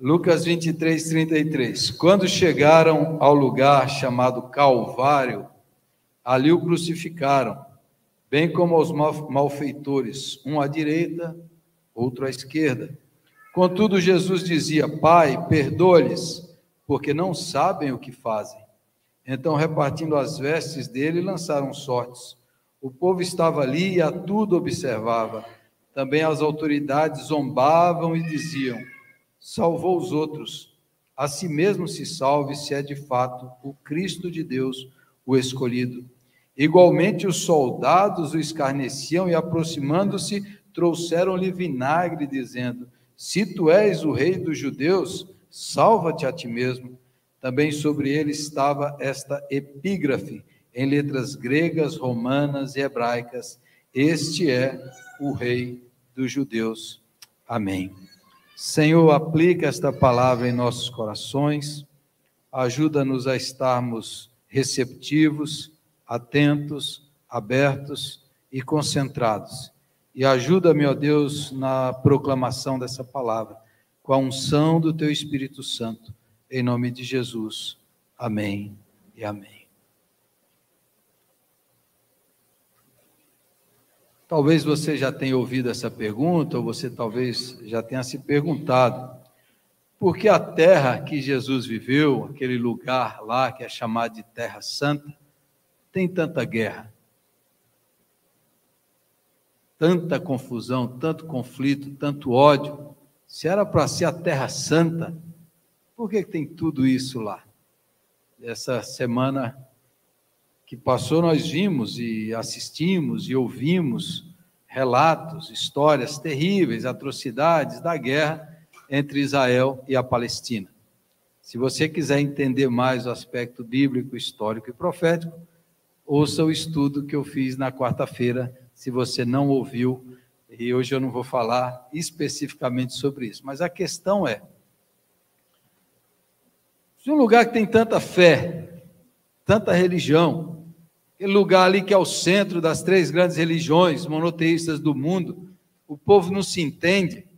Lucas 23, 33. Quando chegaram ao lugar chamado Calvário, ali o crucificaram, bem como aos malfeitores, um à direita, outro à esquerda. Contudo, Jesus dizia: Pai, perdoa-lhes, porque não sabem o que fazem. Então, repartindo as vestes dele, lançaram sortes. O povo estava ali e a tudo observava. Também as autoridades zombavam e diziam: salvou os outros, a si mesmo se salve, se é de fato o Cristo de Deus, o escolhido. Igualmente os soldados o escarneciam e, aproximando-se, trouxeram-lhe vinagre, dizendo: se tu és o rei dos judeus, salva-te a ti mesmo. Também sobre ele estava esta epígrafe, em letras gregas, romanas e hebraicas: este é o rei dos judeus. Amém. Senhor, aplica esta palavra em nossos corações, ajuda-nos a estarmos receptivos, atentos, abertos e concentrados. E ajuda-me, ó Deus, na proclamação dessa palavra, com a unção do Teu Espírito Santo, em nome de Jesus. Amém e amém. Talvez você já tenha ouvido essa pergunta, ou você talvez já tenha se perguntado, por que a terra que Jesus viveu, aquele lugar lá que é chamado de Terra Santa, tem tanta guerra, tanta confusão, tanto conflito, tanto ódio? Se era para ser a Terra Santa, por que tem tudo isso lá? Essa semana que passou, nós vimos e assistimos e ouvimos relatos, histórias terríveis, atrocidades da guerra entre Israel e a Palestina. Se você quiser entender mais o aspecto bíblico, histórico e profético, ouça o estudo que eu fiz na quarta-feira, se você não ouviu, e hoje eu não vou falar especificamente sobre isso. Mas a questão é, se um lugar que tem tanta fé, tanta religião, aquele lugar ali que é o centro das três grandes religiões monoteístas do mundo, o povo não se entende,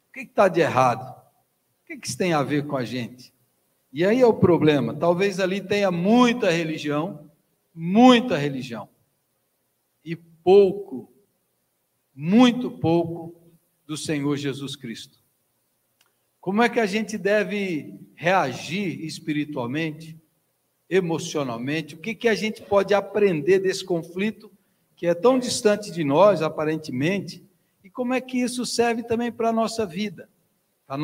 o que está de errado? O que isso tem a ver com a gente? E aí é o problema, talvez ali tenha muita religião, e pouco, muito pouco do Senhor Jesus Cristo. Como é que a gente deve reagir espiritualmente, emocionalmente? O que a gente pode aprender desse conflito que é tão distante de nós, aparentemente, e como é que isso serve também para a nossa vida, o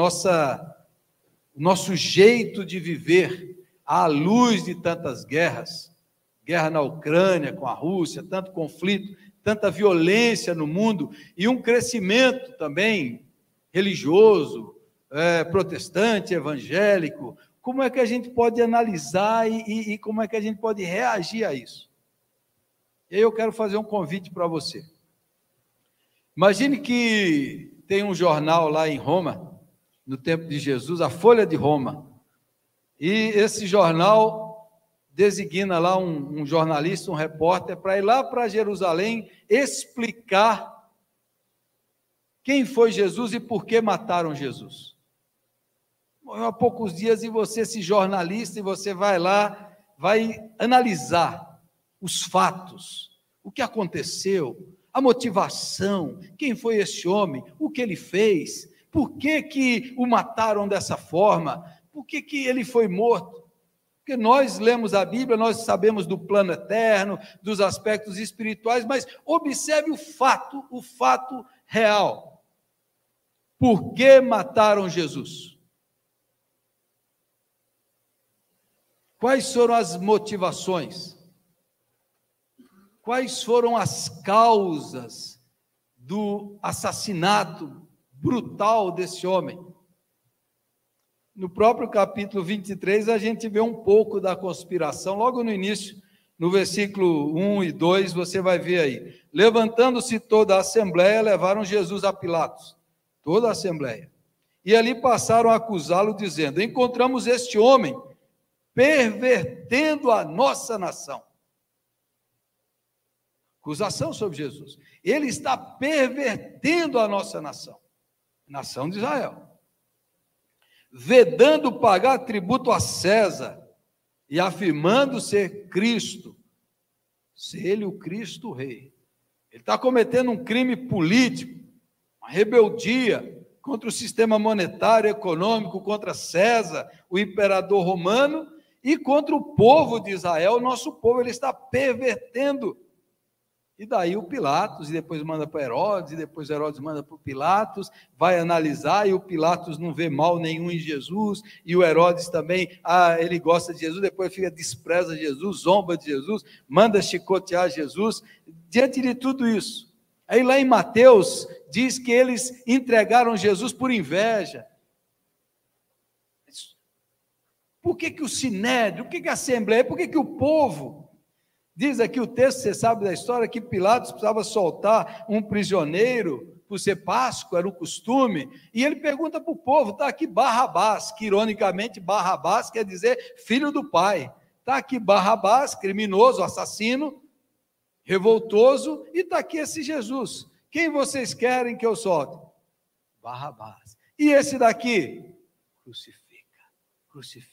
nosso jeito de viver à luz de tantas guerras, guerra na Ucrânia com a Rússia, tanto conflito, tanta violência no mundo e um crescimento também religioso, protestante, evangélico. Como é que a gente pode analisar e como é que a gente pode reagir a isso? E aí eu quero fazer um convite para você. Imagine que tem um jornal lá em Roma, no tempo de Jesus, a Folha de Roma, e esse jornal designa lá um jornalista, um repórter, para ir lá para Jerusalém explicar quem foi Jesus e por que mataram Jesus. Há poucos dias, e você, esse jornalista, e você vai lá, vai analisar os fatos, o que aconteceu, a motivação, quem foi esse homem, o que ele fez, por que o mataram dessa forma, por que ele foi morto. Porque nós lemos a Bíblia, nós sabemos do plano eterno, dos aspectos espirituais, mas observe o fato real. Por que mataram Jesus? Quais foram as motivações? Quais foram as causas do assassinato brutal desse homem? No próprio capítulo 23, a gente vê um pouco da conspiração, logo no início, no versículo 1 e 2, você vai ver aí. Levantando-se toda a assembleia, levaram Jesus a Pilatos, toda a assembleia. E ali passaram a acusá-lo, dizendo: encontramos este homem pervertendo a nossa nação. Acusação sobre Jesus. Ele está pervertendo a nossa nação, nação de Israel. vedando pagar tributo a César e afirmando ser Cristo, ser ele o Cristo Rei. Ele está cometendo um crime político, uma rebeldia contra o sistema monetário e econômico, contra César, o imperador romano, e contra o povo de Israel, o nosso povo. Ele está pervertendo. E daí o Pilatos, e depois manda para Herodes, e depois Herodes manda para o Pilatos, vai analisar, e o Pilatos não vê mal nenhum em Jesus, e o Herodes também, ele gosta de Jesus, depois despreza Jesus, zomba de Jesus, manda chicotear Jesus. Diante de tudo isso, aí lá em Mateus, diz que eles entregaram Jesus por inveja. Por que o Sinédrio, por que a Assembleia, por que o povo? Diz aqui o texto, você sabe da história, que Pilatos precisava soltar um prisioneiro, por ser Páscoa, era o costume, e ele pergunta para o povo, está aqui Barrabás, que ironicamente Barrabás quer dizer filho do pai, está aqui Barrabás, criminoso, assassino, revoltoso, e está aqui esse Jesus, quem vocês querem que eu solte? Barrabás. E esse daqui? Crucifica.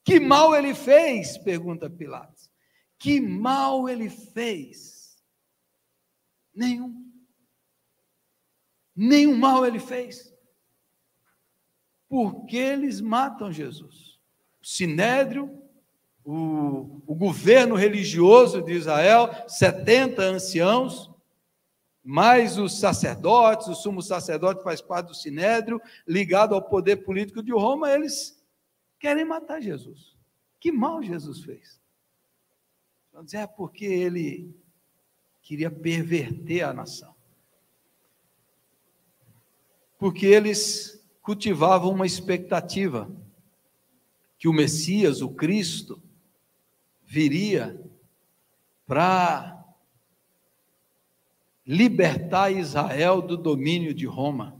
Que mal ele fez? Pergunta Pilatos. Que mal ele fez? Nenhum mal ele fez. Porque eles matam Jesus. O Sinédrio, o governo religioso de Israel, 70 anciãos, mais os sacerdotes, o sumo sacerdote faz parte do Sinédrio, ligado ao poder político de Roma, eles querem matar Jesus. Que mal Jesus fez? Vamos dizer, porque ele queria perverter a nação. Porque eles cultivavam uma expectativa que o Messias, o Cristo, viria para libertar Israel do domínio de Roma.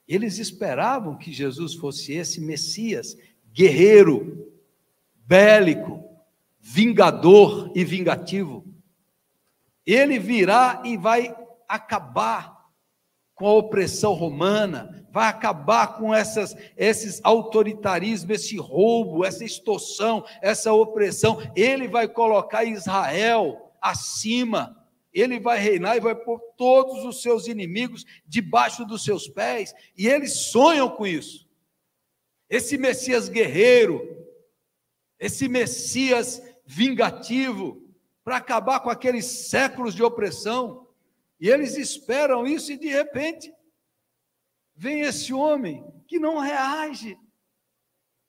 Eles esperavam que Jesus fosse esse Messias, guerreiro, bélico, vingador e vingativo. Ele virá e vai acabar com a opressão romana, vai acabar com esses autoritarismos, esse roubo, essa extorsão, essa opressão. Ele vai colocar Israel acima, ele vai reinar e vai pôr todos os seus inimigos debaixo dos seus pés, e eles sonham com isso. Esse Messias guerreiro, esse Messias vingativo, para acabar com aqueles séculos de opressão, e eles esperam isso, e de repente, vem esse homem que não reage,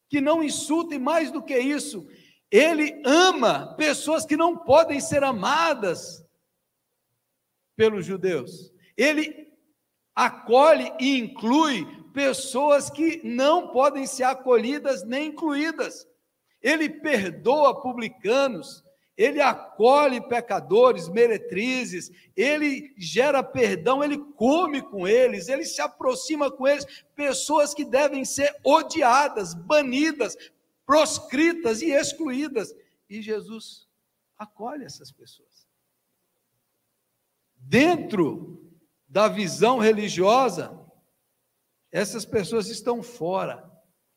que não insulta, e mais do que isso, ele ama pessoas que não podem ser amadas pelos judeus, ele acolhe e inclui pessoas que não podem ser acolhidas nem incluídas. Ele perdoa publicanos, ele acolhe pecadores, meretrizes, ele gera perdão, ele come com eles, ele se aproxima com eles, pessoas que devem ser odiadas, banidas, proscritas e excluídas. E Jesus acolhe essas pessoas. Dentro da visão religiosa, essas pessoas estão fora,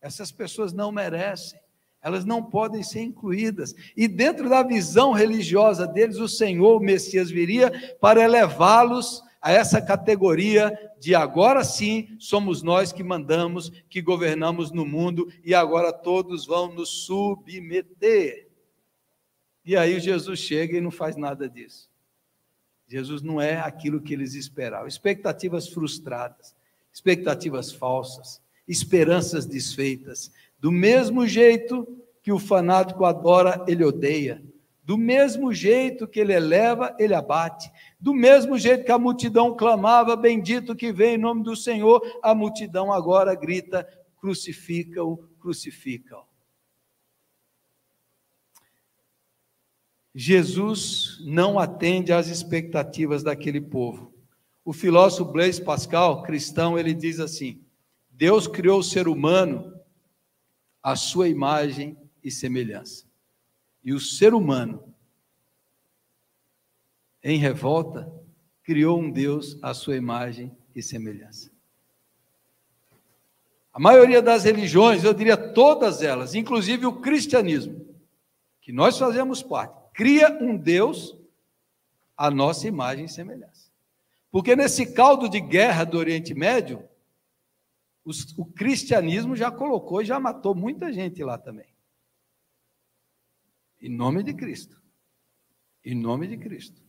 essas pessoas não merecem. Elas não podem ser incluídas. E dentro da visão religiosa deles, o Senhor, o Messias, viria para elevá-los a essa categoria de agora sim somos nós que mandamos, que governamos no mundo, e agora todos vão nos submeter. E aí Jesus chega e não faz nada disso. Jesus não é aquilo que eles esperavam. Expectativas frustradas, expectativas falsas, esperanças desfeitas. Do mesmo jeito que o fanático adora, ele odeia. Do mesmo jeito que ele eleva, ele abate. Do mesmo jeito que a multidão clamava, bendito que vem em nome do Senhor, a multidão agora grita, crucifica-o, crucifica-o. Jesus não atende às expectativas daquele povo. O filósofo Blaise Pascal, cristão, ele diz assim: Deus criou o ser humano à sua imagem e semelhança. E o ser humano, em revolta, criou um Deus à sua imagem e semelhança. A maioria das religiões, eu diria todas elas, inclusive o cristianismo, que nós fazemos parte, cria um Deus à nossa imagem e semelhança. Porque nesse caldo de guerra do Oriente Médio, o cristianismo já colocou e já matou muita gente lá também. Em nome de Cristo. Em nome de Cristo.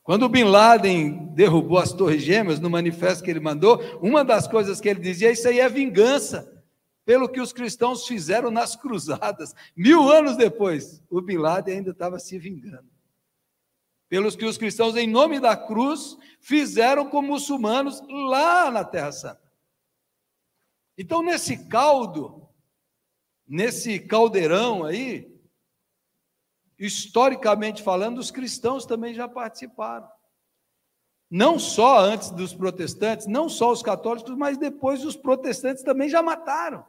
Quando o Bin Laden derrubou as Torres Gêmeas, no manifesto que ele mandou, uma das coisas que ele dizia, isso aí é vingança, pelo que os cristãos fizeram nas cruzadas. 1000 anos depois, o Bin Laden ainda estava se vingando. Pelos que os cristãos, em nome da cruz, fizeram com muçulmanos lá na Terra Santa. Então, nesse caldo, nesse caldeirão aí, historicamente falando, os cristãos também já participaram. Não só antes dos protestantes, não só os católicos, mas depois os protestantes também já mataram.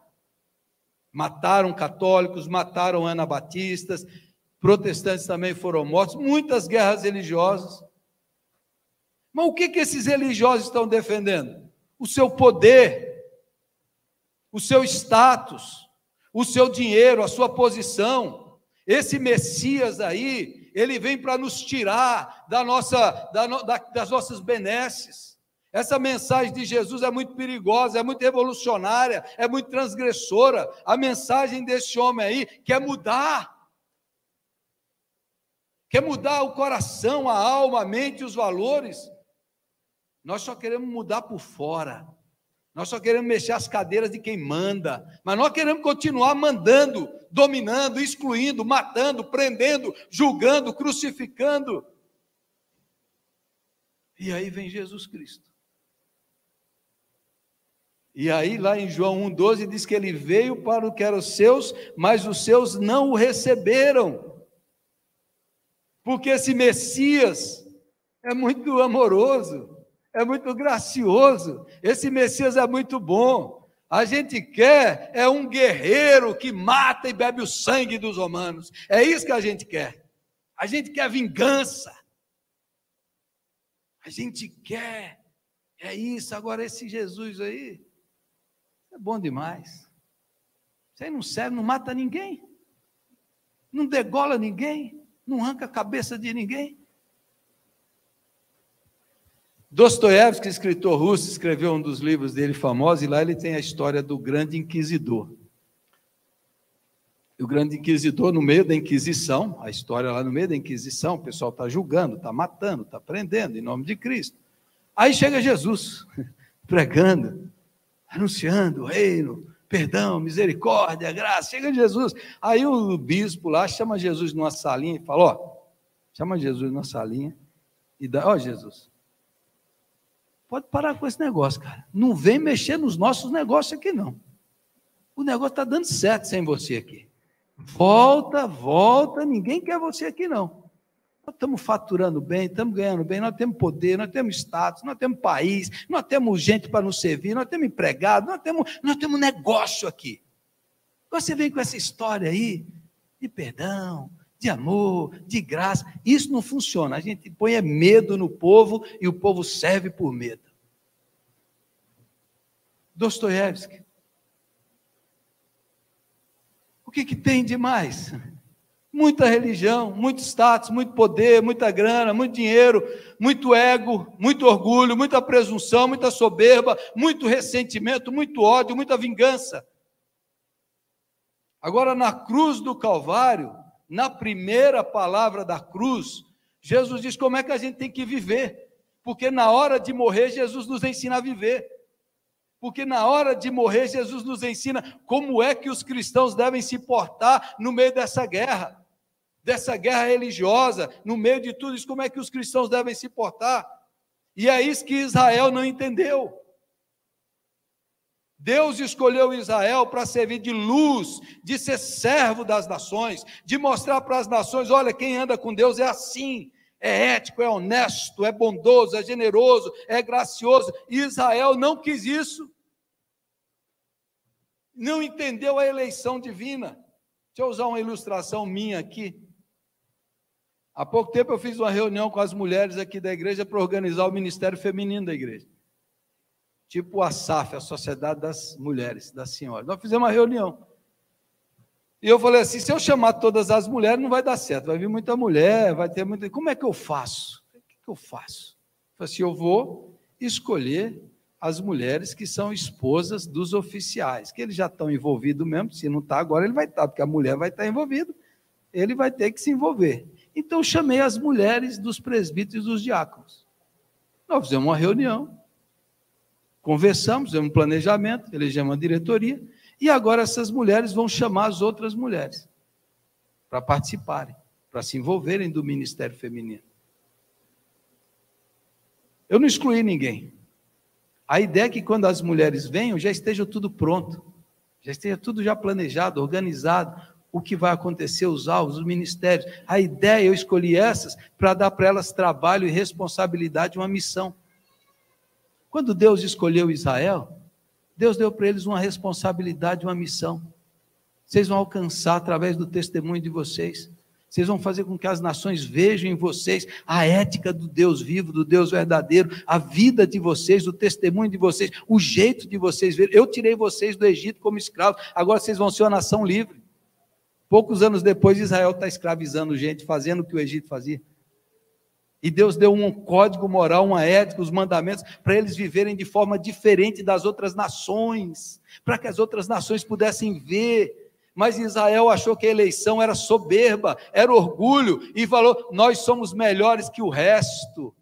Mataram católicos, mataram anabatistas, protestantes também foram mortos, muitas guerras religiosas. Mas o que esses religiosos estão defendendo? O seu poder, o seu status, o seu dinheiro, a sua posição. Esse Messias aí, ele vem para nos tirar das nossas benesses. Essa mensagem de Jesus é muito perigosa, é muito revolucionária, é muito transgressora. A mensagem desse homem aí quer mudar o coração, a alma, a mente e os valores. Nós só queremos mudar por fora. Nós só queremos mexer as cadeiras de quem manda, mas nós queremos continuar mandando, dominando, excluindo, matando, prendendo, julgando, crucificando. E aí vem Jesus Cristo. E aí lá em João 1,12 diz que ele veio para o que eram os seus, mas os seus não o receberam. Porque esse Messias é muito amoroso. É muito gracioso, esse Messias é muito bom. A gente quer um guerreiro que mata e bebe o sangue dos romanos. É isso que a gente quer. A gente quer vingança. A gente quer. É isso. Agora esse Jesus aí é bom demais. Isso aí não serve, não mata ninguém. Não degola ninguém. Não arranca a cabeça de ninguém. Dostoiévski, escritor russo, escreveu um dos livros dele famosos, e lá ele tem a história do grande inquisidor. O grande inquisidor, no meio da Inquisição, a história lá no meio da Inquisição, o pessoal está julgando, está matando, está prendendo, em nome de Cristo. Aí chega Jesus, pregando, anunciando o reino, perdão, misericórdia, graça, chega Jesus. Aí o bispo lá chama Jesus numa salinha e fala, chama Jesus numa salinha e dá, Jesus, pode parar com esse negócio, cara. Não vem mexer nos nossos negócios aqui, não. O negócio está dando certo sem você aqui. Volta, ninguém quer você aqui, não. Nós estamos faturando bem, estamos ganhando bem, nós temos poder, nós temos status, nós temos país, nós temos gente para nos servir, nós temos empregado, nós temos negócio aqui. Você vem com essa história aí de perdão, de amor, de graça. Isso não funciona. A gente põe medo no povo e o povo serve por medo. Dostoiévski. O que tem de mais? Muita religião, muito status, muito poder, muita grana, muito dinheiro, muito ego, muito orgulho, muita presunção, muita soberba, muito ressentimento, muito ódio, muita vingança. Agora, na cruz do Calvário, na primeira palavra da cruz, Jesus diz como é que a gente tem que viver, porque na hora de morrer, Jesus nos ensina a viver, porque na hora de morrer, Jesus nos ensina como é que os cristãos devem se portar no meio dessa guerra religiosa, no meio de tudo isso, como é que os cristãos devem se portar, e é isso que Israel não entendeu. Deus escolheu Israel para servir de luz, de ser servo das nações, de mostrar para as nações, olha, quem anda com Deus é assim, é ético, é honesto, é bondoso, é generoso, é gracioso. E Israel não quis isso, não entendeu a eleição divina. Deixa eu usar uma ilustração minha aqui. Há pouco tempo eu fiz uma reunião com as mulheres aqui da igreja para organizar o ministério feminino da igreja. tipo a SAF, a Sociedade das Mulheres, das Senhoras. Nós fizemos uma reunião. E eu falei assim, se eu chamar todas as mulheres, não vai dar certo, vai vir muita mulher, vai ter muita... Como é que eu faço? O que eu faço? Eu falei assim, eu vou escolher as mulheres que são esposas dos oficiais, que eles já estão envolvidos mesmo, se não está agora, ele vai estar, porque a mulher vai estar envolvida, ele vai ter que se envolver. Então, eu chamei as mulheres dos presbíteros e dos diáconos. Nós fizemos uma reunião, conversamos, fizemos um planejamento, elegemos uma diretoria, e agora essas mulheres vão chamar as outras mulheres para participarem, para se envolverem do ministério feminino. Eu não excluí ninguém. A ideia é que quando as mulheres venham, já esteja tudo pronto, já esteja tudo já planejado, organizado, o que vai acontecer, os alvos, os ministérios. A ideia, eu escolhi essas para dar para elas trabalho e responsabilidade, uma missão. Quando Deus escolheu Israel, Deus deu para eles uma responsabilidade, uma missão. Vocês vão alcançar através do testemunho de vocês. Vocês vão fazer com que as nações vejam em vocês a ética do Deus vivo, do Deus verdadeiro, a vida de vocês, o testemunho de vocês, o jeito de vocês verem. Eu tirei vocês do Egito como escravos, agora vocês vão ser uma nação livre. Poucos anos depois, Israel está escravizando gente, fazendo o que o Egito fazia. E Deus deu um código moral, uma ética, os mandamentos, para eles viverem de forma diferente das outras nações, para que as outras nações pudessem ver. Mas Israel achou que a eleição era soberba, era orgulho, e falou, nós somos melhores que o resto.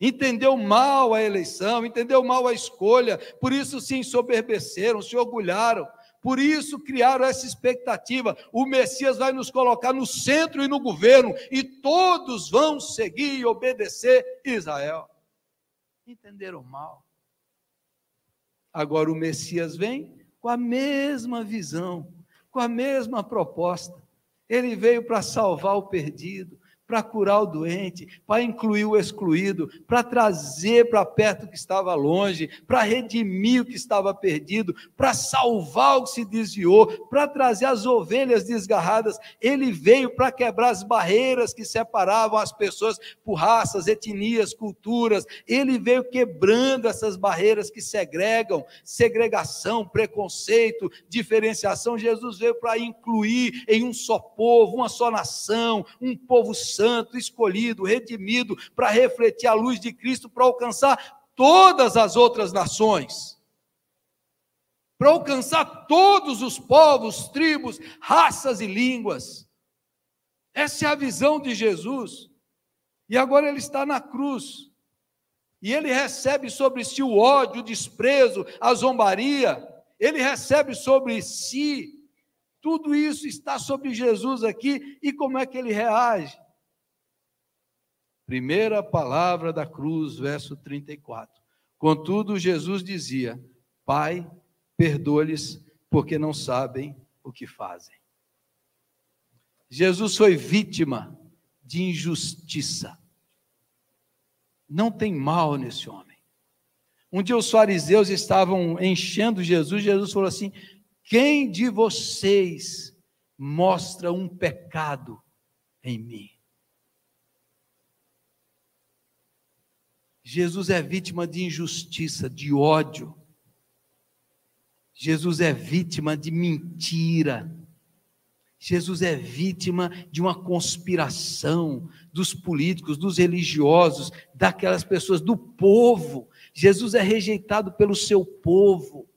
Entendeu mal a eleição, entendeu mal a escolha, por isso se ensoberbeceram, se orgulharam. Por isso criaram essa expectativa, o Messias vai nos colocar no centro e no governo, e todos vão seguir e obedecer Israel. Entenderam mal. Agora o Messias vem com a mesma visão, com a mesma proposta. Ele veio para salvar o perdido, para curar o doente, para incluir o excluído, para trazer para perto o que estava longe, para redimir o que estava perdido, para salvar o que se desviou, para trazer as ovelhas desgarradas. Ele veio para quebrar as barreiras que separavam as pessoas por raças, etnias, culturas. Ele veio quebrando essas barreiras que segregam, segregação, preconceito, diferenciação. Jesus veio para incluir em um só povo, uma só nação, um povo santo, escolhido, redimido, para refletir a luz de Cristo, para alcançar todas as outras nações, para alcançar todos os povos, tribos, raças e línguas. Essa é a visão de Jesus. E agora ele está na cruz, e ele recebe sobre si o ódio, o desprezo, a zombaria, ele recebe sobre si, tudo isso está sobre Jesus aqui, e como é que ele reage? Primeira palavra da cruz, verso 34. Contudo, Jesus dizia, Pai, perdoa-lhes, porque não sabem o que fazem. Jesus foi vítima de injustiça. Não tem mal nesse homem. Um dia os fariseus estavam enchendo Jesus, Jesus falou assim, quem de vocês mostra um pecado em mim? Jesus é vítima de injustiça, de ódio. Jesus é vítima de mentira. Jesus é vítima de uma conspiração dos políticos, dos religiosos, daquelas pessoas, do povo. Jesus é rejeitado pelo seu povo.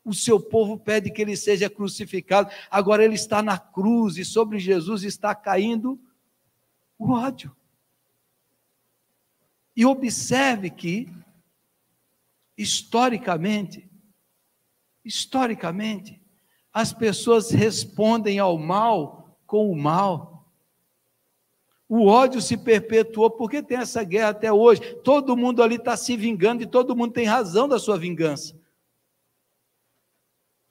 O seu povo pede que ele seja crucificado. Agora ele está na cruz e sobre Jesus está caindo o ódio. E observe que, historicamente, as pessoas respondem ao mal com o mal. O ódio se perpetuou, porque tem essa guerra até hoje. Todo mundo ali está se vingando e todo mundo tem razão da sua vingança.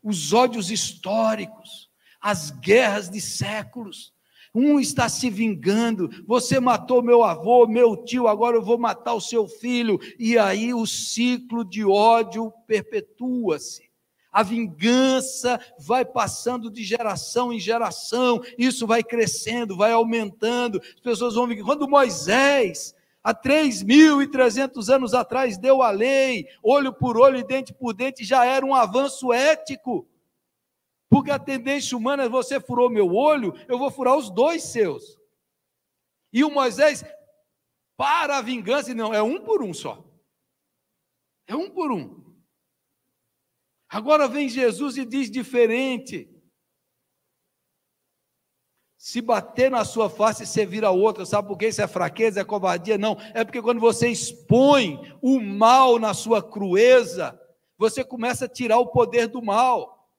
Os ódios históricos, as guerras de séculos. Um está se vingando, você matou meu avô, meu tio, agora eu vou matar o seu filho, e aí o ciclo de ódio perpetua-se. A vingança vai passando de geração em geração, isso vai crescendo, vai aumentando, as pessoas vão vir. Quando Moisés Há 3.300 anos atrás deu a lei, olho por olho e dente por dente, já era um avanço ético. Porque a tendência humana é: você furou meu olho, eu vou furar os dois seus. E o Moisés, para a vingança, não, é um por um só. É um por um. Agora vem Jesus e diz diferente. Se bater na sua face, você vira outra. Sabe por quê? Isso é fraqueza, é covardia? Não. É porque quando você expõe o mal na sua crueza, você começa a tirar o poder do mal.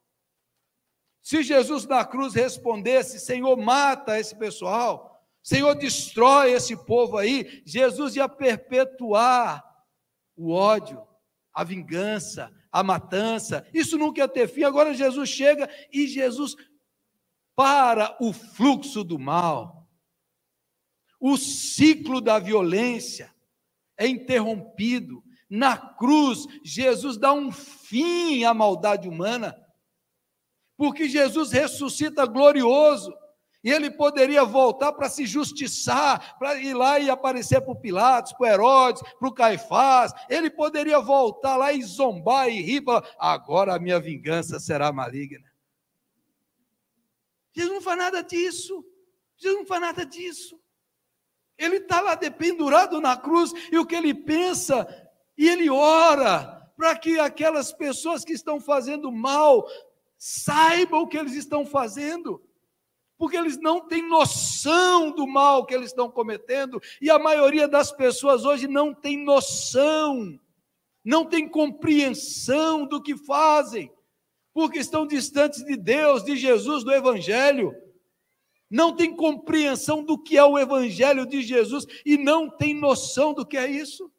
Se Jesus na cruz respondesse: Senhor, mata esse pessoal, Senhor, destrói esse povo aí, Jesus ia perpetuar o ódio, a vingança, a matança. Isso nunca ia ter fim. Agora Jesus chega e Jesus para o fluxo do mal. O ciclo da violência é interrompido. Na cruz, Jesus dá um fim à maldade humana, porque Jesus ressuscita glorioso, e ele poderia voltar para se justiçar, para ir lá e aparecer para o Pilatos, para o Herodes, para o Caifás. Ele poderia voltar lá e zombar e rir, falar: agora a minha vingança será maligna. Jesus não faz nada disso. Jesus não faz nada disso. Ele está lá dependurado na cruz, e o que ele pensa, e ele ora para que aquelas pessoas que estão fazendo mal saibam o que eles estão fazendo, porque eles não têm noção do mal que eles estão cometendo, e a maioria das pessoas hoje não tem noção, não tem compreensão do que fazem, porque estão distantes de Deus, de Jesus, do Evangelho, não tem compreensão do que é o Evangelho de Jesus, e não tem noção do que é isso.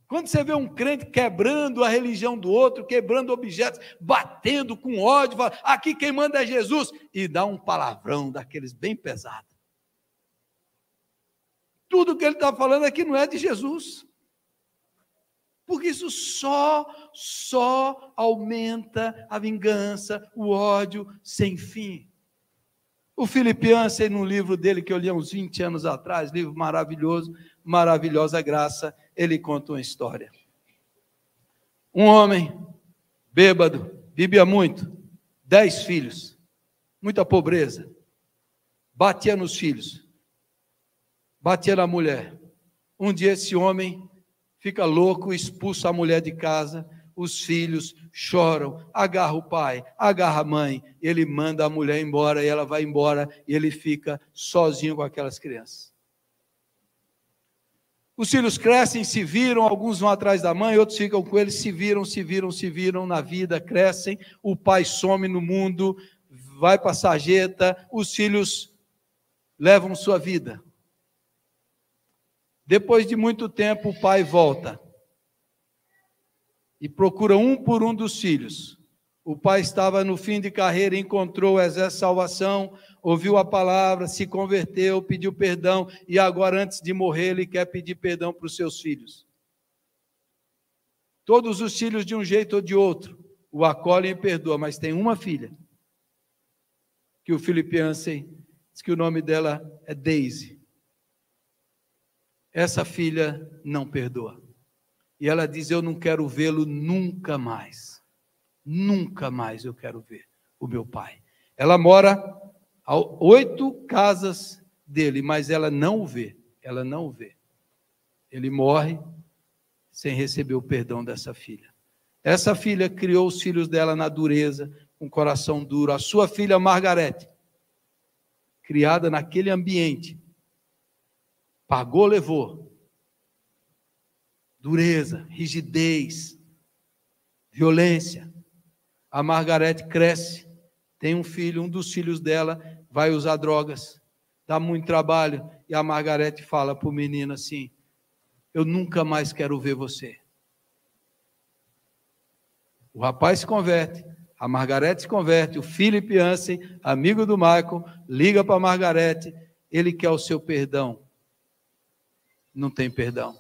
Quando você vê um crente quebrando a religião do outro, quebrando objetos, batendo com ódio, fala: aqui quem manda é Jesus, e dá um palavrão daqueles bem pesado. Tudo que ele está falando aqui não é de Jesus, porque isso só aumenta a vingança, o ódio sem fim. O Philip Yancey, no livro dele que eu li há uns 20 anos atrás, livro maravilhoso, Maravilhosa Graça, ele conta uma história. Um homem bêbado, bebia muito, 10 filhos, muita pobreza, batia nos filhos, batia na mulher. Um dia esse homem fica louco, expulsa a mulher de casa, os filhos choram, agarra o pai, agarra a mãe, ele manda a mulher embora, e ela vai embora, e ele fica sozinho com aquelas crianças. Os filhos crescem, se viram, alguns vão atrás da mãe, outros ficam com eles, se viram na vida, crescem, o pai some no mundo, vai para a sarjeta, os filhos levam sua vida. Depois de muito tempo, o pai volta e procura um por um dos filhos. O pai estava no fim de carreira, encontrou o exército de salvação, ouviu a palavra, se converteu, pediu perdão, e agora, antes de morrer, ele quer pedir perdão para os seus filhos. Todos os filhos, de um jeito ou de outro, o acolhem e perdoam, mas tem uma filha, que o Philip Yancey diz que o nome dela é Daisy. Essa filha não perdoa. E ela diz: eu não quero vê-lo nunca mais. Nunca mais eu quero ver o meu pai. Ela mora a 8 casas dele, mas ela não o vê. Ela não o vê. Ele morre sem receber o perdão dessa filha. Essa filha criou os filhos dela na dureza, com coração duro. A sua filha Margarete, criada naquele ambiente, pagou, levou. Dureza, rigidez, violência. A Margarete cresce, tem um filho, um dos filhos dela vai usar drogas, dá muito trabalho, e a Margarete fala para o menino assim: eu nunca mais quero ver você. O rapaz se converte, a Margarete se converte, o Philip Yancey, amigo do Michael, liga para a Margarete, ele quer o seu perdão. Não tem perdão,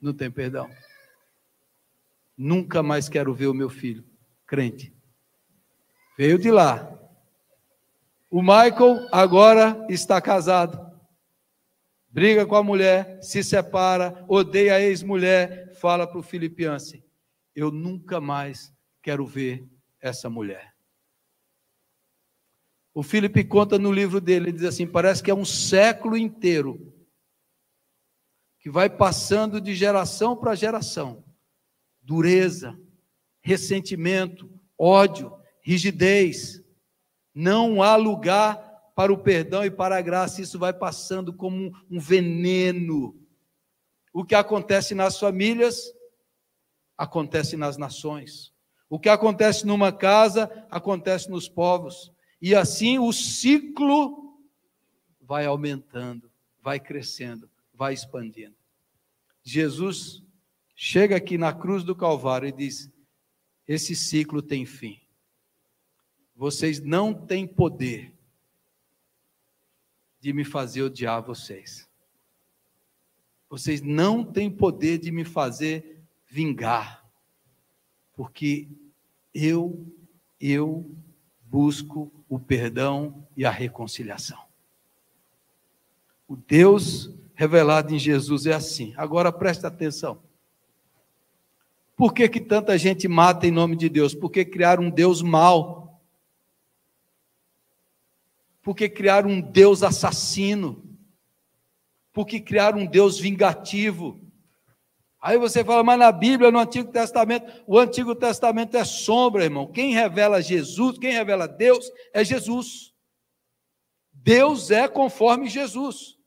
não tem perdão. Nunca mais quero ver o meu filho, crente. Veio de lá. O Michael agora está casado. briga com a mulher, se separa, odeia a ex-mulher, fala para o Filipe assim: eu nunca mais quero ver essa mulher. O Filipe conta no livro dele, ele diz assim: parece que é um século inteiro, que vai passando de geração para geração, dureza, ressentimento, ódio, rigidez, não há lugar para o perdão e para a graça, isso vai passando como um veneno. O que acontece nas famílias, acontece nas nações. O que acontece numa casa, acontece nos povos. E assim o ciclo vai aumentando, vai crescendo, vai expandindo. Jesus chega aqui na cruz do Calvário e diz: esse ciclo tem fim. Vocês não têm poder de me fazer odiar vocês. Vocês não têm poder de me fazer vingar, porque eu busco o perdão e a reconciliação. O Deus revelado em Jesus é assim. Agora presta atenção. Por que tanta gente mata em nome de Deus? Porque criaram um Deus mau. Porque criaram um Deus assassino, porque criaram um Deus vingativo. Aí você fala: mas na Bíblia, no Antigo Testamento, o Antigo Testamento é sombra, irmão. Quem revela Jesus, quem revela Deus, é Jesus. Deus é conforme Jesus.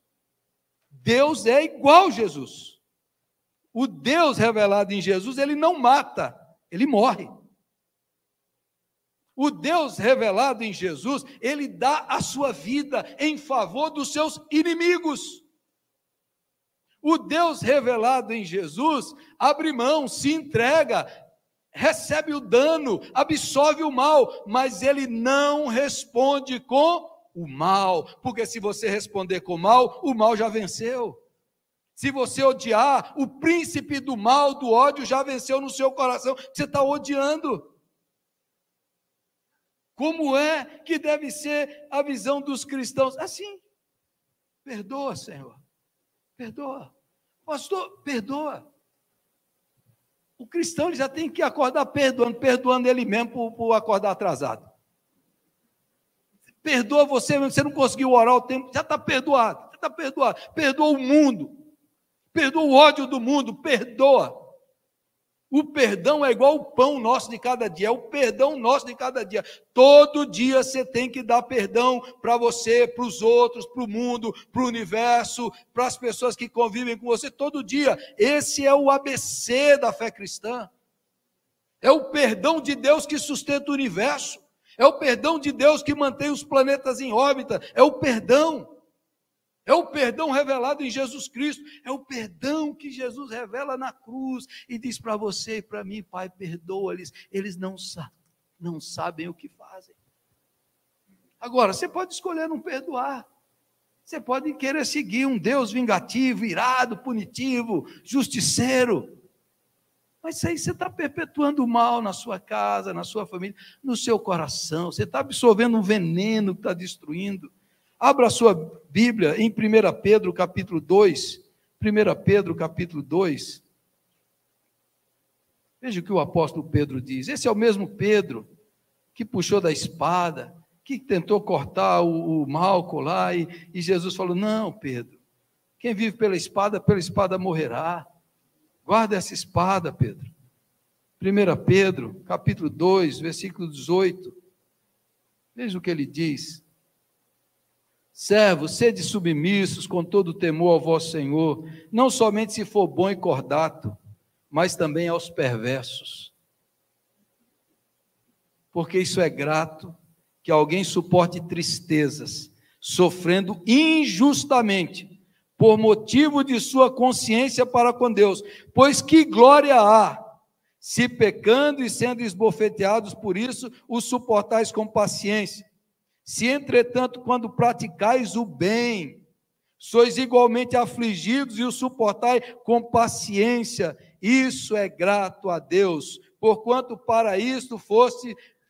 Deus é igual a Jesus. O Deus revelado em Jesus, ele não mata, ele morre. O Deus revelado em Jesus, ele dá a sua vida em favor dos seus inimigos. O Deus revelado em Jesus abre mão, se entrega, recebe o dano, absorve o mal, mas ele não responde com o mal, porque se você responder com o mal já venceu. Se você odiar, o príncipe do mal, do ódio, já venceu no seu coração, você está odiando. Como é que deve ser a visão dos cristãos? Assim: perdoa, Senhor, perdoa. Pastor, perdoa. O cristão ele já tem que acordar perdoando ele mesmo por acordar atrasado. Perdoa você mesmo, você não conseguiu orar o tempo, já está perdoado, Perdoa o mundo, perdoa o ódio do mundo, perdoa. O perdão é igual o pão nosso de cada dia, é o perdão nosso de cada dia. Todo dia você tem que dar perdão para você, para os outros, para o mundo, para o universo, para as pessoas que convivem com você, todo dia. Esse é o ABC da fé cristã. É o perdão de Deus que sustenta o universo. É o perdão de Deus que mantém os planetas em órbita. É o perdão. É o perdão revelado em Jesus Cristo, é o perdão que Jesus revela na cruz e diz para você e para mim: Pai, perdoa-lhes, eles não sabem o que fazem. Agora, você pode escolher não perdoar, você pode querer seguir um Deus vingativo, irado, punitivo, justiceiro, mas isso aí você está perpetuando o mal na sua casa, na sua família, no seu coração, você está absorvendo um veneno que está destruindo. Abra a sua Bíblia em 1 Pedro capítulo 2, 1 Pedro capítulo 2, veja o que o apóstolo Pedro diz. Esse é o mesmo Pedro que puxou da espada, que tentou cortar o Malco lá, e Jesus falou: não, Pedro, quem vive pela espada morrerá, guarda essa espada, Pedro. 1 Pedro capítulo 2, versículo 18, veja o que ele diz: servos, sede submissos com todo temor ao vosso Senhor, não somente se for bom e cordato, mas também aos perversos. Porque isso é grato, que alguém suporte tristezas, sofrendo injustamente, por motivo de sua consciência para com Deus. Pois que glória há, se pecando e sendo esbofeteados por isso, os suportais com paciência. Se, entretanto, quando praticais o bem, sois igualmente afligidos e o suportai com paciência, isso é grato a Deus, porquanto para isto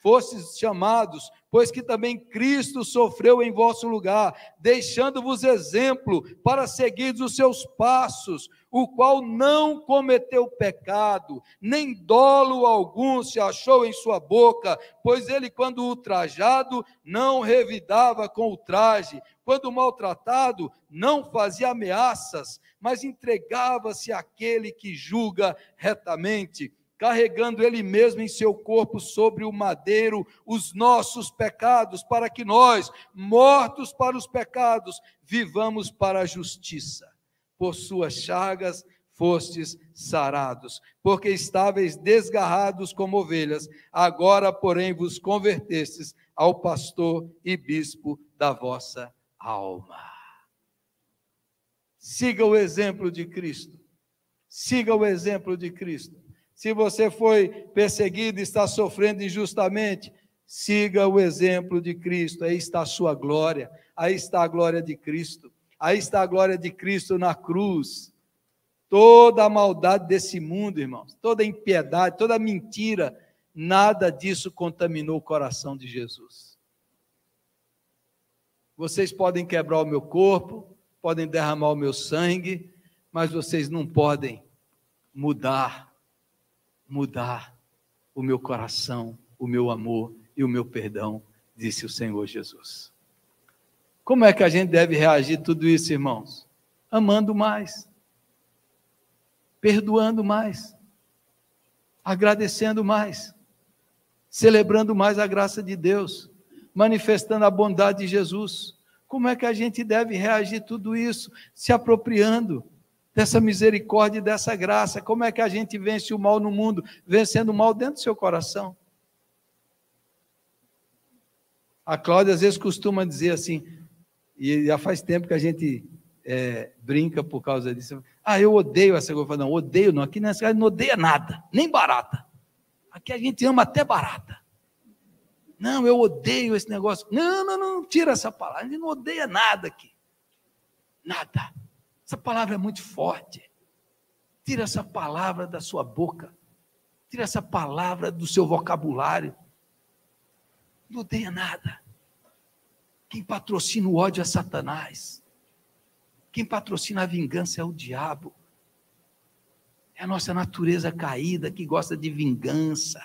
fostes chamados, pois que também Cristo sofreu em vosso lugar, deixando-vos exemplo para seguir os seus passos, o qual não cometeu pecado, nem dolo algum se achou em sua boca, pois ele, quando ultrajado, não revidava com ultraje, quando maltratado, não fazia ameaças, mas entregava-se àquele que julga retamente, carregando ele mesmo em seu corpo sobre o madeiro os nossos pecados, para que nós, mortos para os pecados, vivamos para a justiça. Por suas chagas fostes sarados, porque estáveis desgarrados como ovelhas, agora, porém, vos convertestes ao pastor e bispo da vossa alma. Siga o exemplo de Cristo. Siga o exemplo de Cristo. Se você foi perseguido e está sofrendo injustamente, siga o exemplo de Cristo. Aí está a sua glória, aí está a glória de Cristo, aí está a glória de Cristo na cruz. Toda a maldade desse mundo, irmãos, toda a impiedade, toda a mentira, nada disso contaminou o coração de Jesus. Vocês podem quebrar o meu corpo, podem derramar o meu sangue, mas vocês não podem mudar o meu coração, o meu amor e o meu perdão, disse o Senhor Jesus. Como é que a gente deve reagir a tudo isso, irmãos? Amando mais, perdoando mais, agradecendo mais, celebrando mais a graça de Deus, manifestando a bondade de Jesus. Como é que a gente deve reagir a tudo isso? Se apropriando dessa misericórdia e dessa graça. Como é que a gente vence o mal no mundo? Vencendo o mal dentro do seu coração. A Cláudia às vezes costuma dizer assim, e já faz tempo que a gente brinca por causa disso. Eu odeio essa coisa. Eu falo, não, odeio não. Aqui nessa casa não odeia nada, nem barata. Aqui a gente ama até barata. Não, eu odeio esse negócio. Não, tira essa palavra. A gente não odeia nada aqui. Nada. Essa palavra é muito forte. Tira essa palavra da sua boca. Tira essa palavra do seu vocabulário. Não odeia nada. Quem patrocina o ódio é Satanás. Quem patrocina a vingança é o diabo. É a nossa natureza caída que gosta de vingança,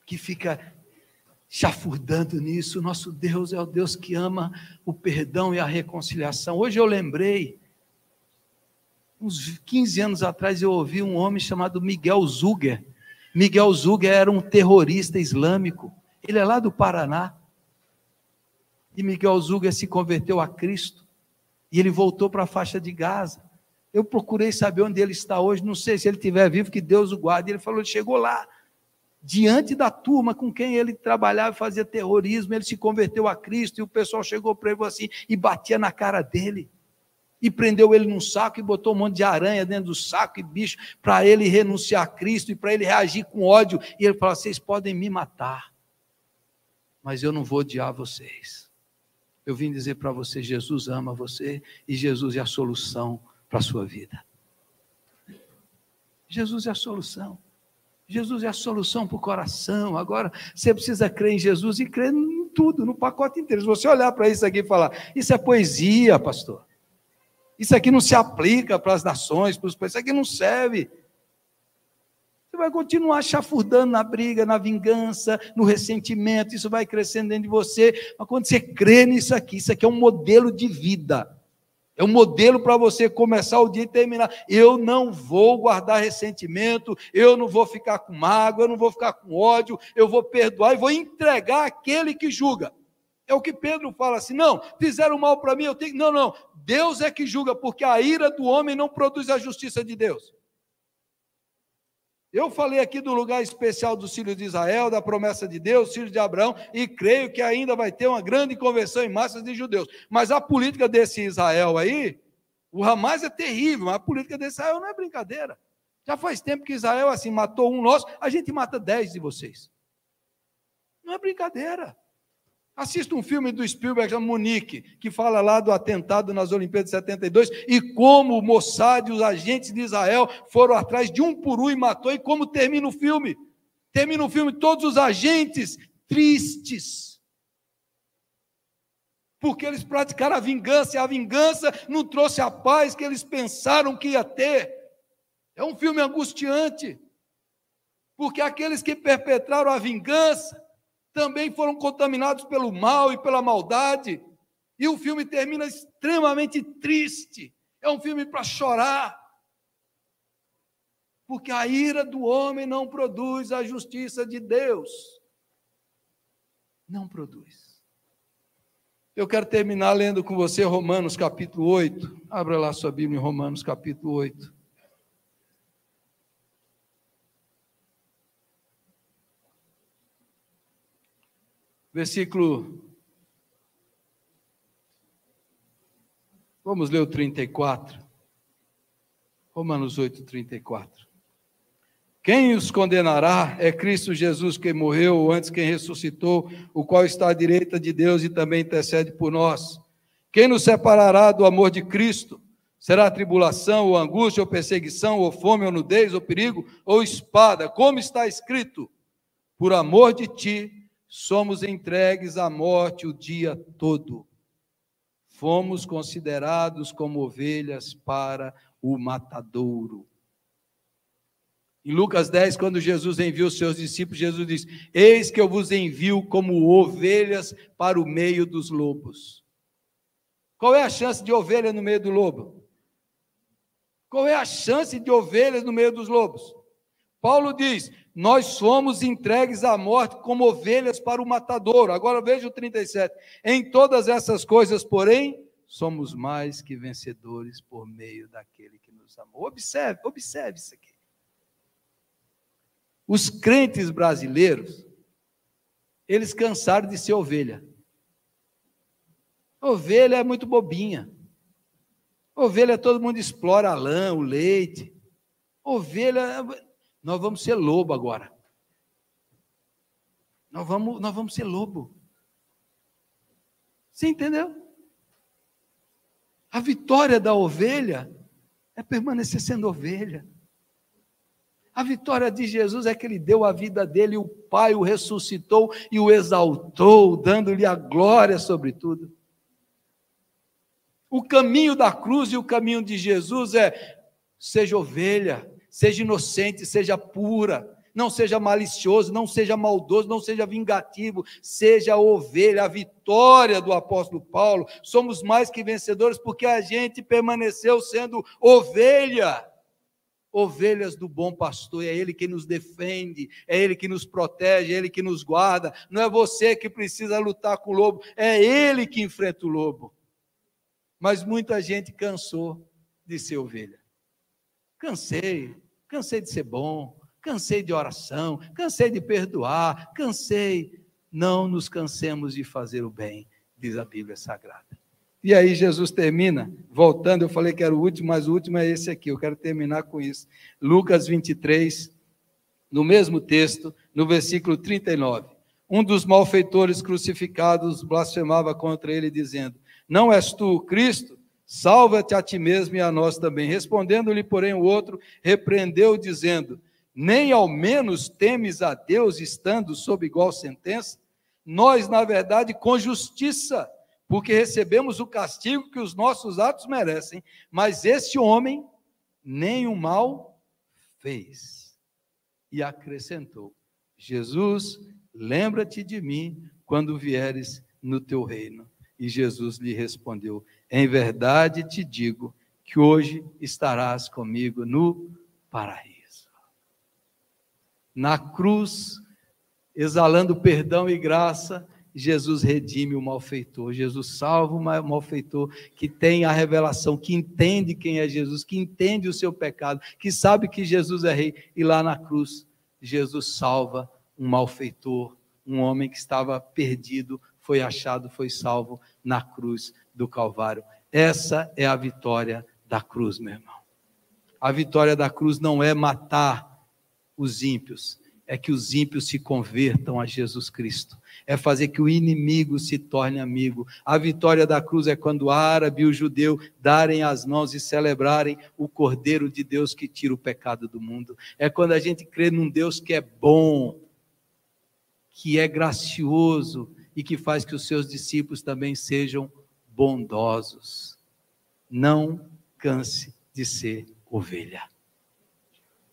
que fica chafurdando nisso. Nosso Deus é o Deus que ama o perdão e a reconciliação. Hoje eu lembrei, uns 15 anos atrás eu ouvi um homem chamado Miguel Zuger. Miguel Zuger era um terrorista islâmico, ele é lá do Paraná, e Miguel Zuger se converteu a Cristo, e ele voltou para a faixa de Gaza. Eu procurei saber onde ele está hoje, não sei se ele estiver vivo, que Deus o guarde. Ele falou, ele chegou lá, diante da turma com quem ele trabalhava e fazia terrorismo, ele se converteu a Cristo, e o pessoal chegou para ele assim, e batia na cara dele, e prendeu ele num saco, e botou um monte de aranha dentro do saco, e bicho, para ele renunciar a Cristo, e para ele reagir com ódio, e ele falou, vocês podem me matar, mas eu não vou odiar vocês, eu vim dizer para você, Jesus ama você, e Jesus é a solução para a sua vida, Jesus é a solução, Jesus é a solução para o coração. Agora, você precisa crer em Jesus e crer em tudo, no pacote inteiro. Se você olhar para isso aqui e falar, isso é poesia, pastor. Isso aqui não se aplica para as nações, para os países, isso aqui não serve. Você vai continuar chafurdando na briga, na vingança, no ressentimento, isso vai crescendo dentro de você. Mas quando você crê nisso aqui é um modelo de vida. É um modelo para você começar o dia e terminar. Eu não vou guardar ressentimento, eu não vou ficar com mágoa, eu não vou ficar com ódio, eu vou perdoar e vou entregar aquele que julga. É o que Pedro fala assim, não, fizeram mal para mim, eu tenho... Não, Deus é que julga, porque a ira do homem não produz a justiça de Deus. Eu falei aqui do lugar especial dos filhos de Israel, da promessa de Deus, filhos de Abraão, e creio que ainda vai ter uma grande conversão em massas de judeus. Mas a política desse Israel aí, o Hamas é terrível, mas a política desse Israel não é brincadeira. Já faz tempo que Israel assim matou um nosso, a gente mata 10 de vocês. Não é brincadeira. Assista um filme do Spielberg, chamado Munique, que fala lá do atentado nas Olimpíadas de 72, e como o Mossad e os agentes de Israel foram atrás de um por um e matou, e como termina o filme. Termina o filme todos os agentes tristes, porque eles praticaram a vingança, e a vingança não trouxe a paz que eles pensaram que ia ter. É um filme angustiante, porque aqueles que perpetraram a vingança também foram contaminados pelo mal e pela maldade, e o filme termina extremamente triste. É um filme para chorar, porque a ira do homem não produz a justiça de Deus. Não produz. Eu quero terminar lendo com você Romanos capítulo 8. Abra lá sua Bíblia em Romanos capítulo 8. Vamos ler o 34. Romanos 8, 34. Quem os condenará é Cristo Jesus, que morreu, ou antes quem ressuscitou, o qual está à direita de Deus e também intercede por nós. Quem nos separará do amor de Cristo? Será tribulação, ou angústia, ou perseguição, ou fome, ou nudez, ou perigo, ou espada? Como está escrito: por amor de ti, somos entregues à morte o dia todo. Fomos considerados como ovelhas para o matadouro. Em Lucas 10, quando Jesus enviou os seus discípulos, Jesus diz: eis que eu vos envio como ovelhas para o meio dos lobos. Qual é a chance de ovelha no meio do lobo? Qual é a chance de ovelhas no meio dos lobos? Paulo diz: nós somos entregues à morte como ovelhas para o matadouro. Agora veja o 37. Em todas essas coisas, porém, somos mais que vencedores por meio daquele que nos amou. Observe isso aqui. Os crentes brasileiros, eles cansaram de ser ovelha. Ovelha é muito bobinha. Ovelha, todo mundo explora a lã, o leite. Ovelha, nós vamos ser lobo agora. Nós vamos ser lobo. Você entendeu? A vitória da ovelha é permanecer sendo ovelha. A vitória de Jesus é que ele deu a vida dele, e o Pai o ressuscitou e o exaltou, dando-lhe a glória sobre tudo. O caminho da cruz e o caminho de Jesus é: seja ovelha, seja inocente, seja pura, não seja malicioso, não seja maldoso, não seja vingativo, seja ovelha. A vitória do apóstolo Paulo: somos mais que vencedores porque a gente permaneceu sendo ovelha. Ovelhas do bom pastor, é Ele que nos defende, é Ele que nos protege, é Ele que nos guarda. Não é você que precisa lutar com o lobo, é Ele que enfrenta o lobo. Mas muita gente cansou de ser ovelha. Cansei de ser bom, cansei de oração, cansei de perdoar, cansei. Não nos cansemos de fazer o bem, diz a Bíblia Sagrada. E aí Jesus termina, voltando, eu falei que era o último, mas o último é esse aqui, eu quero terminar com isso. Lucas 23, no mesmo texto, no versículo 39. Um dos malfeitores crucificados blasfemava contra ele, dizendo: não és tu o Cristo? Salva-te a ti mesmo e a nós também. Respondendo-lhe, porém, o outro repreendeu, dizendo: nem ao menos temes a Deus, estando sob igual sentença? Nós, na verdade, com justiça, porque recebemos o castigo que os nossos atos merecem, mas esse homem nenhum mal fez. E acrescentou: Jesus, lembra-te de mim quando vieres no teu reino. E Jesus lhe respondeu: em verdade te digo que hoje estarás comigo no paraíso. Na cruz, exalando perdão e graça, Jesus redime o malfeitor, Jesus salva o malfeitor que tem a revelação, que entende quem é Jesus, que entende o seu pecado, que sabe que Jesus é rei, e lá na cruz, Jesus salva um malfeitor, um homem que estava perdido, foi achado, foi salvo na cruz do Calvário. Essa é a vitória da cruz, meu irmão. A vitória da cruz não é matar os ímpios, é que os ímpios se convertam a Jesus Cristo, é fazer que o inimigo se torne amigo. A vitória da cruz é quando o árabe e o judeu darem as mãos e celebrarem o Cordeiro de Deus que tira o pecado do mundo. É quando a gente crê num Deus que é bom, que é gracioso e que faz que os seus discípulos também sejam bondosos. Não canse de ser ovelha.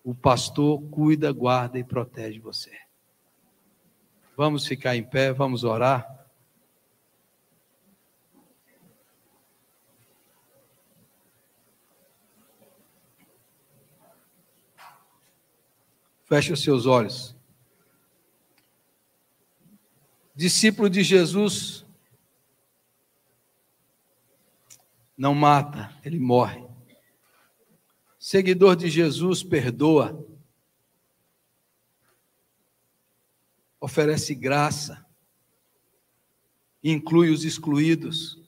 O pastor cuida, guarda e protege você. Vamos ficar em pé, vamos orar. Feche os seus olhos. Discípulo de Jesus não mata, ele morre. Seguidor de Jesus perdoa, oferece graça, inclui os excluídos.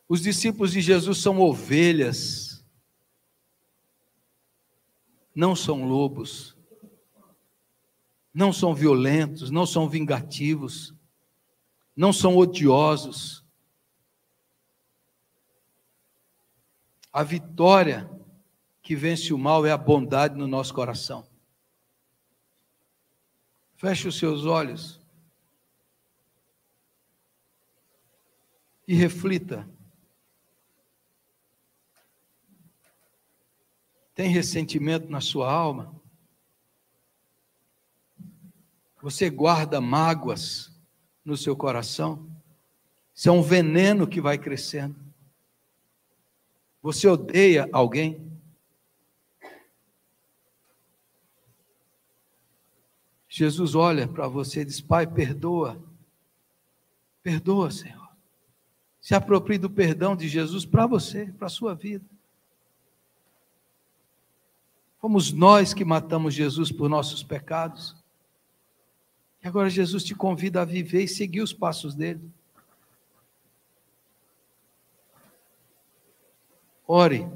Os discípulos de Jesus são ovelhas, não são lobos, não são violentos, não são vingativos, não são odiosos. A vitória que vence o mal é a bondade no nosso coração. Feche os seus olhos e reflita. Tem ressentimento na sua alma? Você guarda mágoas no seu coração? Isso é um veneno que vai crescendo. Você odeia alguém? Jesus olha para você e diz: Pai, perdoa. Perdoa, Senhor. Se aproprie do perdão de Jesus para você, para a sua vida. Fomos nós que matamos Jesus por nossos pecados. E agora Jesus te convida a viver e seguir os passos dele. Ore.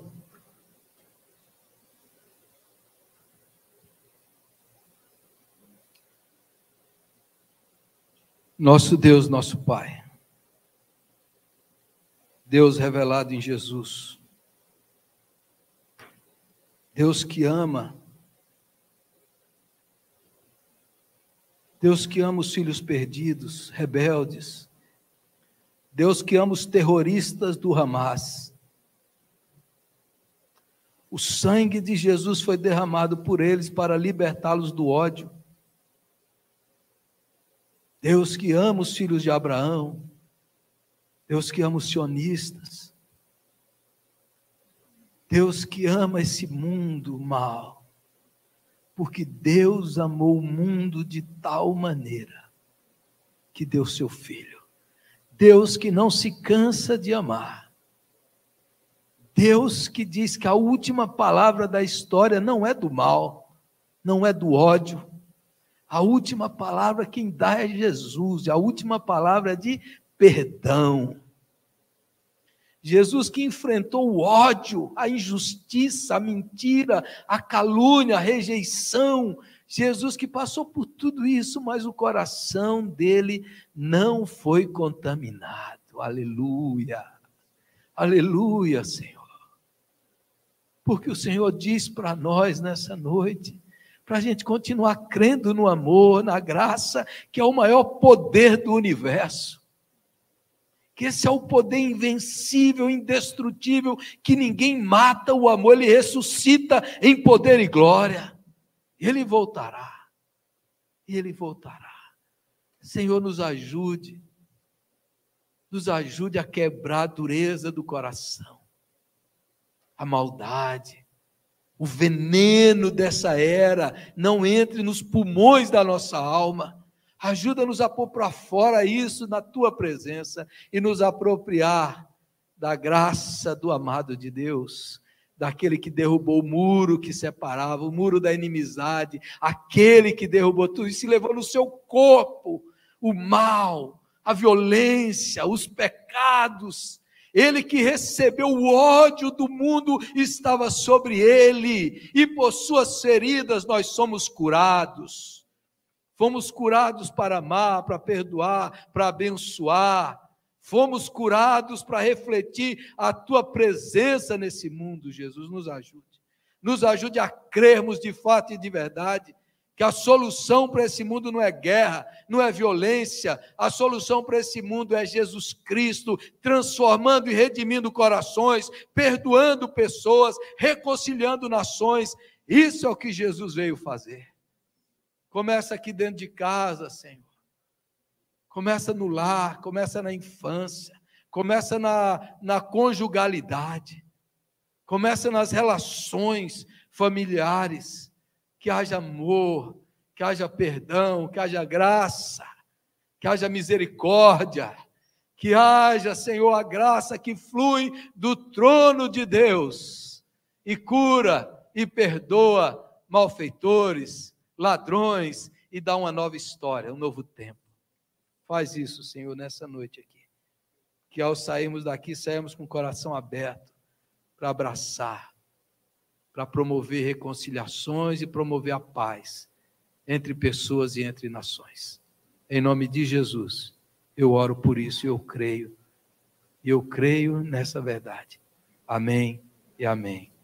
Nosso Deus, nosso Pai. Deus revelado em Jesus. Deus que ama. Deus que ama os filhos perdidos, rebeldes. Deus que ama os terroristas do Hamas. O sangue de Jesus foi derramado por eles para libertá-los do ódio. Deus que ama os filhos de Abraão. Deus que ama os sionistas. Deus que ama esse mundo mal. Porque Deus amou o mundo de tal maneira que deu seu Filho. Deus que não se cansa de amar. Deus que diz que a última palavra da história não é do mal, não é do ódio. A última palavra quem dá é Jesus, e a última palavra é de perdão. Jesus que enfrentou o ódio, a injustiça, a mentira, a calúnia, a rejeição. Jesus que passou por tudo isso, mas o coração dele não foi contaminado. Aleluia. Aleluia, Senhor. Porque o Senhor diz para nós nessa noite, para a gente continuar crendo no amor, na graça, que é o maior poder do universo. Que esse é o poder invencível, indestrutível, que ninguém mata o amor, ele ressuscita em poder e glória. Ele voltará. Ele voltará. Senhor, nos ajude a quebrar a dureza do coração. A maldade, o veneno dessa era, não entre nos pulmões da nossa alma. Ajuda-nos a pôr para fora isso na Tua presença e nos apropriar da graça do amado de Deus, daquele que derrubou o muro que separava, o muro da inimizade, aquele que derrubou tudo e se levou no seu corpo o mal, a violência, os pecados. Ele que recebeu o ódio do mundo estava sobre ele, e por suas feridas nós somos curados. Fomos curados para amar, para perdoar, para abençoar. Fomos curados para refletir a Tua presença nesse mundo, Jesus. Nos ajude. Nos ajude a crermos de fato e de verdade que a solução para esse mundo não é guerra, não é violência, a solução para esse mundo é Jesus Cristo, transformando e redimindo corações, perdoando pessoas, reconciliando nações. Isso é o que Jesus veio fazer. Começa aqui dentro de casa, Senhor. Começa no lar, começa na infância, começa na conjugalidade, começa nas relações familiares. Que haja amor, que haja perdão, que haja graça, que haja misericórdia, que haja, Senhor, a graça que flui do trono de Deus e cura e perdoa malfeitores, ladrões e dá uma nova história, um novo tempo. Faz isso, Senhor, nessa noite aqui. Que ao sairmos daqui, saímos com o coração aberto para abraçar, para promover reconciliações e promover a paz entre pessoas e entre nações. Em nome de Jesus, eu oro por isso e eu creio nessa verdade. Amém e amém.